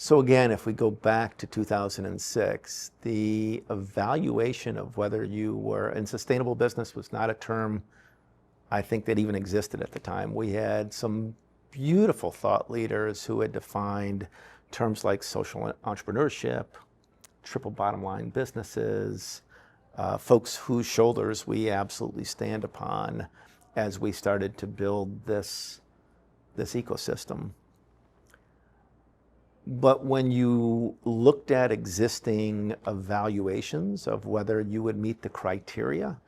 So again, if we go back to 2006, the evaluation of whether you were in sustainable business was not a term I think that even existed at the time. We had some beautiful thought leaders who had defined terms like social entrepreneurship, triple bottom line businesses, folks whose shoulders we absolutely stand upon as we started to build this ecosystem. But when you looked at existing evaluations of whether you would meet the criteria,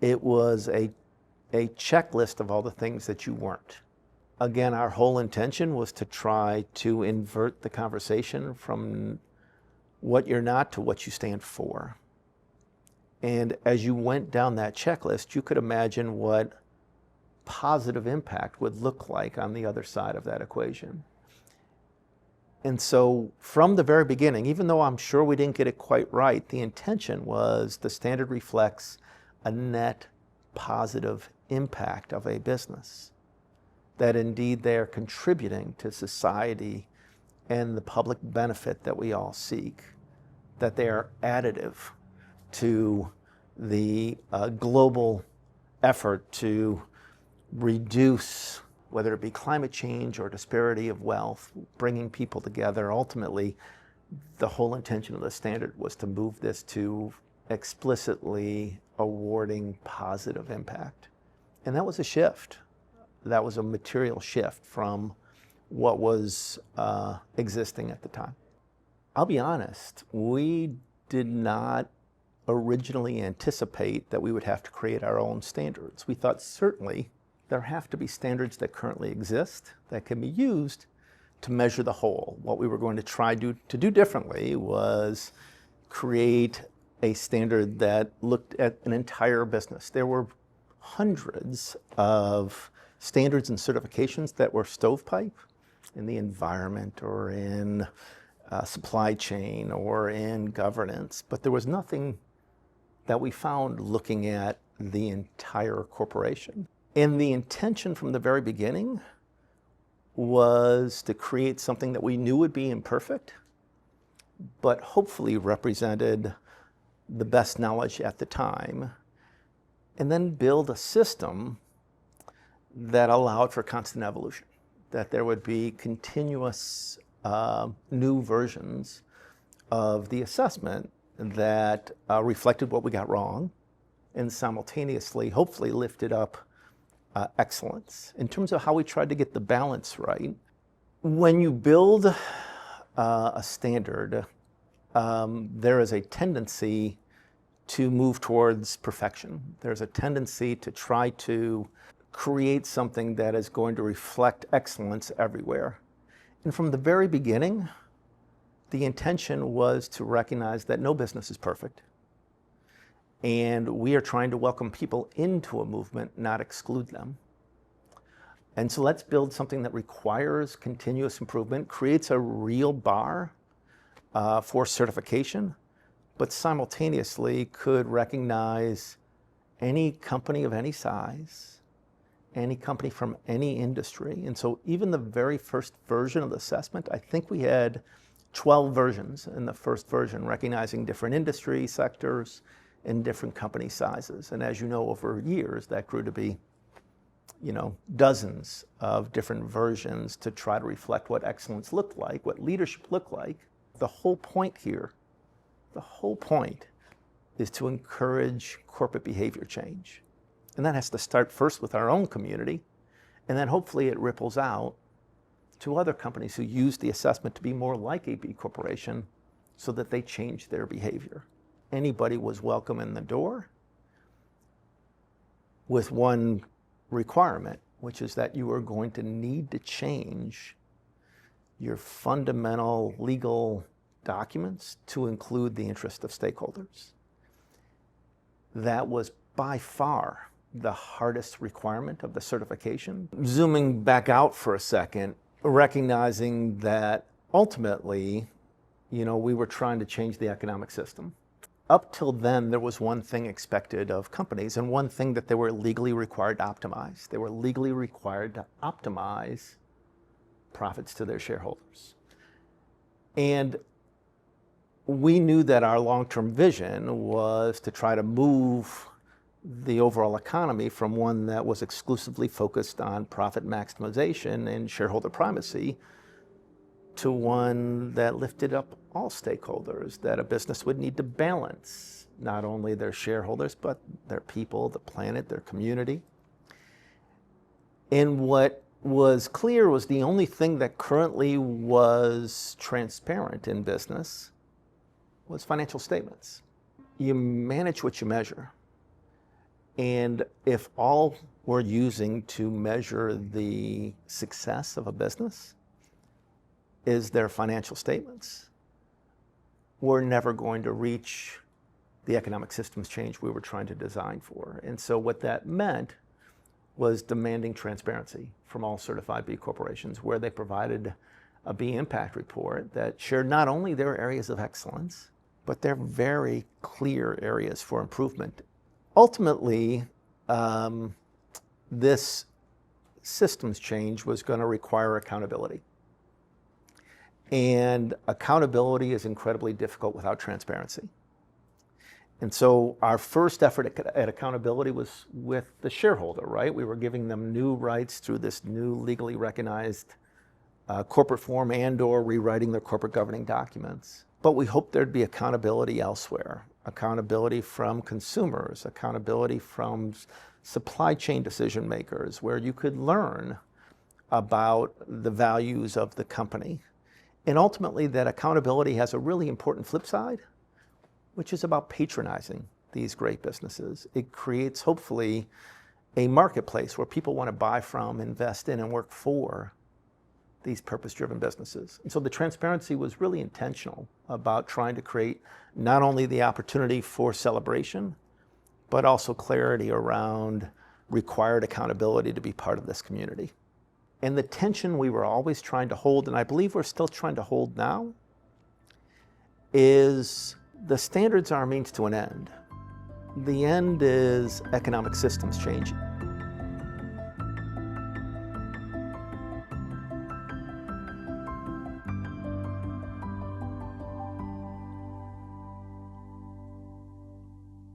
it was a checklist of all the things that you weren't. Again, our whole intention was to try to invert the conversation from what you're not to what you stand for. And as you went down that checklist, you could imagine what positive impact would look like on the other side of that equation. And so from the very beginning, even though I'm sure we didn't get it quite right, the intention was the standard reflects a net positive impact of a business, that indeed they are contributing to society and the public benefit that we all seek, that they are additive to the global effort to reduce, whether it be climate change or disparity of wealth, bringing people together. Ultimately, the whole intention of the standard was to move this to explicitly awarding positive impact. And that was a shift. That was a material shift from what was existing at the time. I'll be honest, we did not originally anticipate that we would have to create our own standards. We thought certainly there have to be standards that currently exist that can be used to measure the whole. What we were going to try to do differently was create a standard that looked at an entire business. There were hundreds of standards and certifications that were stovepipe in the environment or in supply chain or in governance, but there was nothing that we found looking at the entire corporation. And the intention from the very beginning was to create something that we knew would be imperfect, but hopefully represented the best knowledge at the time, and then build a system that allowed for constant evolution, that there would be continuous new versions of the assessment that reflected what we got wrong and simultaneously, hopefully, lifted up excellence. In terms of how we tried to get the balance right, when you build a standard, there is a tendency to move towards perfection. There's a tendency to try to create something that is going to reflect excellence everywhere. And from the very beginning, the intention was to recognize that no business is perfect. And we are trying to welcome people into a movement, not exclude them. And so let's build something that requires continuous improvement, creates a real bar for certification, but simultaneously could recognize any company of any size, any company from any industry. And so even the very first version of the assessment, I think we had 12 versions in the first version, recognizing different industry sectors and different company sizes. And as you know, over years, that grew to be, dozens of different versions to try to reflect what excellence looked like, what leadership looked like. The whole point here, is to encourage corporate behavior change. And that has to start first with our own community, and then hopefully it ripples out to other companies who use the assessment to be more like a B corporation so that they change their behavior. Anybody was welcome in the door with one requirement, which is that you are going to need to change your fundamental legal documents to include the interest of stakeholders. That was by far the hardest requirement of the certification. Zooming back out for a second, recognizing that ultimately, we were trying to change the economic system. Up till then, there was one thing expected of companies and one thing that they were legally required to optimize. They were legally required to optimize profits to their shareholders. And we knew that our long-term vision was to try to move the overall economy from one that was exclusively focused on profit maximization and shareholder primacy to one that lifted up all stakeholders, that a business would need to balance not only their shareholders, but their people, the planet, their community. And what was clear was the only thing that currently was transparent in business was financial statements. You manage what you measure. And if all we're using to measure the success of a business is their financial statements, we're never going to reach the economic systems change we were trying to design for. And so what that meant was demanding transparency from all certified B corporations, where they provided a B impact report that shared not only their areas of excellence, but their very clear areas for improvement. Ultimately, this systems change was going to require accountability. And accountability is incredibly difficult without transparency. And so our first effort at accountability was with the shareholder, right? We were giving them new rights through this new legally recognized corporate form and/or rewriting their corporate governing documents. But we hoped there'd be accountability elsewhere. Accountability from consumers, accountability from supply chain decision makers, where you could learn about the values of the company. And ultimately, that accountability has a really important flip side, which is about patronizing these great businesses. It creates, hopefully, a marketplace where people want to buy from, invest in, and work for these purpose-driven businesses. And so the transparency was really intentional about trying to create not only the opportunity for celebration, but also clarity around required accountability to be part of this community. And the tension we were always trying to hold, and I believe we're still trying to hold now, is the standards are a means to an end. The end is economic systems change.